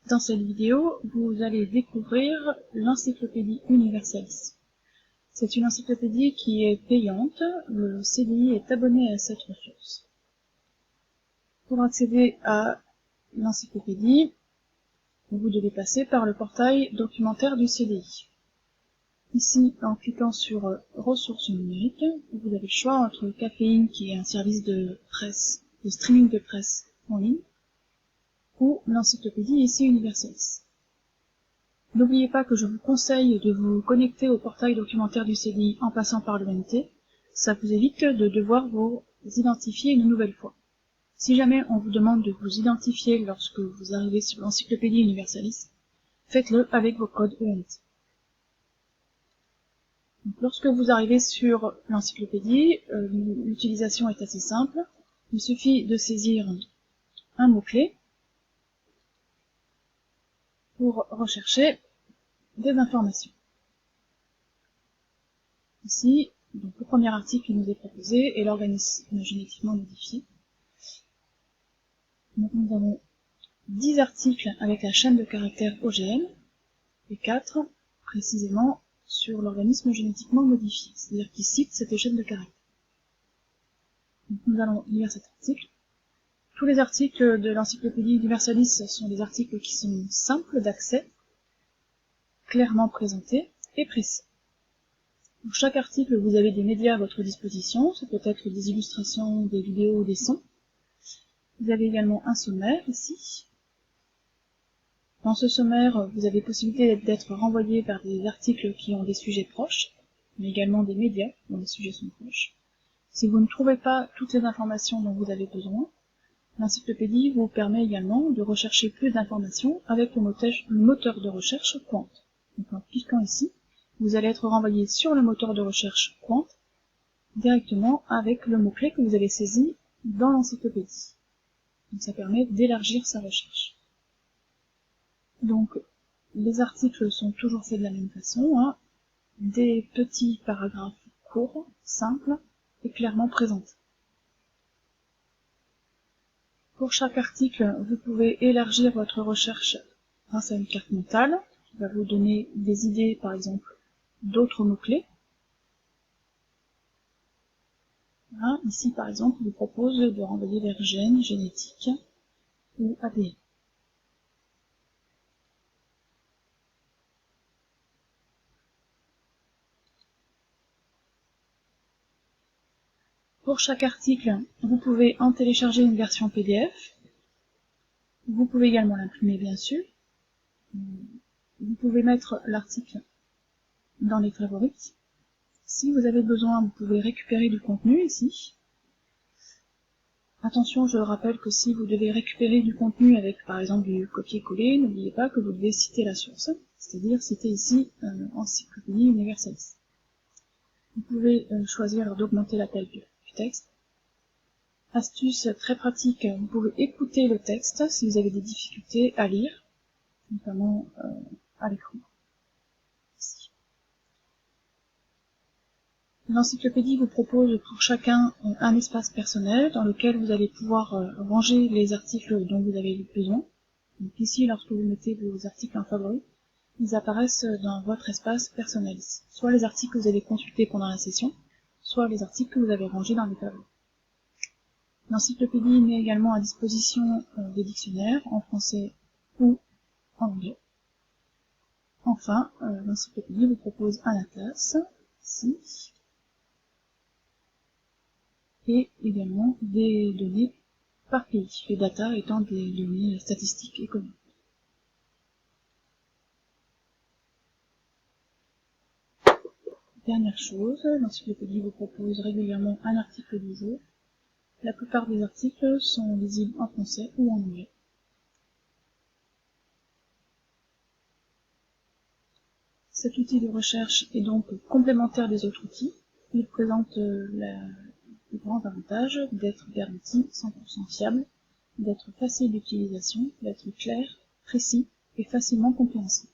Dans cette vidéo, vous allez découvrir l'Encyclopédie Universalis. C'est une encyclopédie qui est payante, le CDI est abonné à cette ressource. Pour accéder à l'encyclopédie, vous devez passer par le portail documentaire du CDI. Ici, en cliquant sur ressources numériques, vous avez le choix entre Caféine, qui est un service de presse, de streaming de presse en ligne, ou l'encyclopédie ici Universalis. N'oubliez pas que je vous conseille de vous connecter au portail documentaire du CDI en passant par l'ENT, ça vous évite de devoir vous identifier une nouvelle fois. Si jamais on vous demande de vous identifier lorsque vous arrivez sur l'encyclopédie Universalis, faites-le avec vos codes ENT. Donc, lorsque vous arrivez sur l'encyclopédie, l'utilisation est assez simple. Il suffit de saisir un mot-clé pour rechercher des informations. Ici, donc, le premier article qui nous est proposé est l'organisme génétiquement modifié. Donc, nous avons 10 articles avec la chaîne de caractères OGM et 4 précisément sur l'organisme génétiquement modifié, c'est-à-dire qui cite cette chaîne de caractères. Donc, nous allons lire cet article. Tous les articles de l'Encyclopédie Universalis sont des articles qui sont simples d'accès, clairement présentés et précis. Pour chaque article, vous avez des médias à votre disposition, ça peut être des illustrations, des vidéos, des sons. Vous avez également un sommaire ici. Dans ce sommaire, vous avez possibilité d'être renvoyé vers des articles qui ont des sujets proches, mais également des médias dont les sujets sont proches. Si vous ne trouvez pas toutes les informations dont vous avez besoin, l'encyclopédie vous permet également de rechercher plus d'informations avec le moteur de recherche Qwant. Donc en cliquant ici, vous allez être renvoyé sur le moteur de recherche Qwant directement avec le mot-clé que vous avez saisi dans l'encyclopédie. Donc ça permet d'élargir sa recherche. Donc les articles sont toujours faits de la même façon, hein, des petits paragraphes courts, simples et clairement présentés. Pour chaque article, vous pouvez élargir votre recherche grâce à une carte mentale, qui va vous donner des idées, par exemple, d'autres mots-clés. Voilà, ici, par exemple, il vous propose de renvoyer vers gènes, génétique ou ADN. Pour chaque article, vous pouvez en télécharger une version PDF. Vous pouvez également l'imprimer, bien sûr. Vous pouvez mettre l'article dans les favoris. Si vous avez besoin, vous pouvez récupérer du contenu ici. Attention, je rappelle que si vous devez récupérer du contenu avec par exemple du copier-coller, n'oubliez pas que vous devez citer la source, c'est-à-dire citer ici Encyclopédie Universalis. Vous pouvez choisir d'augmenter la taille du texte. Astuce très pratique, vous pouvez écouter le texte si vous avez des difficultés à lire, notamment à l'écran. L'encyclopédie vous propose pour chacun un espace personnel dans lequel vous allez pouvoir ranger les articles dont vous avez besoin. Donc ici, lorsque vous mettez vos articles en favori, ils apparaissent dans votre espace personnel ici. Soit les articles que vous avez consultés pendant la session, soit les articles que vous avez rangés dans les favoris. L'encyclopédie met également à disposition des dictionnaires en français ou en anglais. Enfin, l'encyclopédie vous propose un atlas, ici, et également des données par pays, les data étant des données statistiques économiques. Dernière chose, l'encyclopédie vous propose régulièrement un article du jour. La plupart des articles sont lisibles en français ou en anglais. Cet outil de recherche est donc complémentaire des autres outils. Il présente le grand avantage d'être garanti 100% fiable, d'être facile d'utilisation, d'être clair, précis et facilement compréhensible.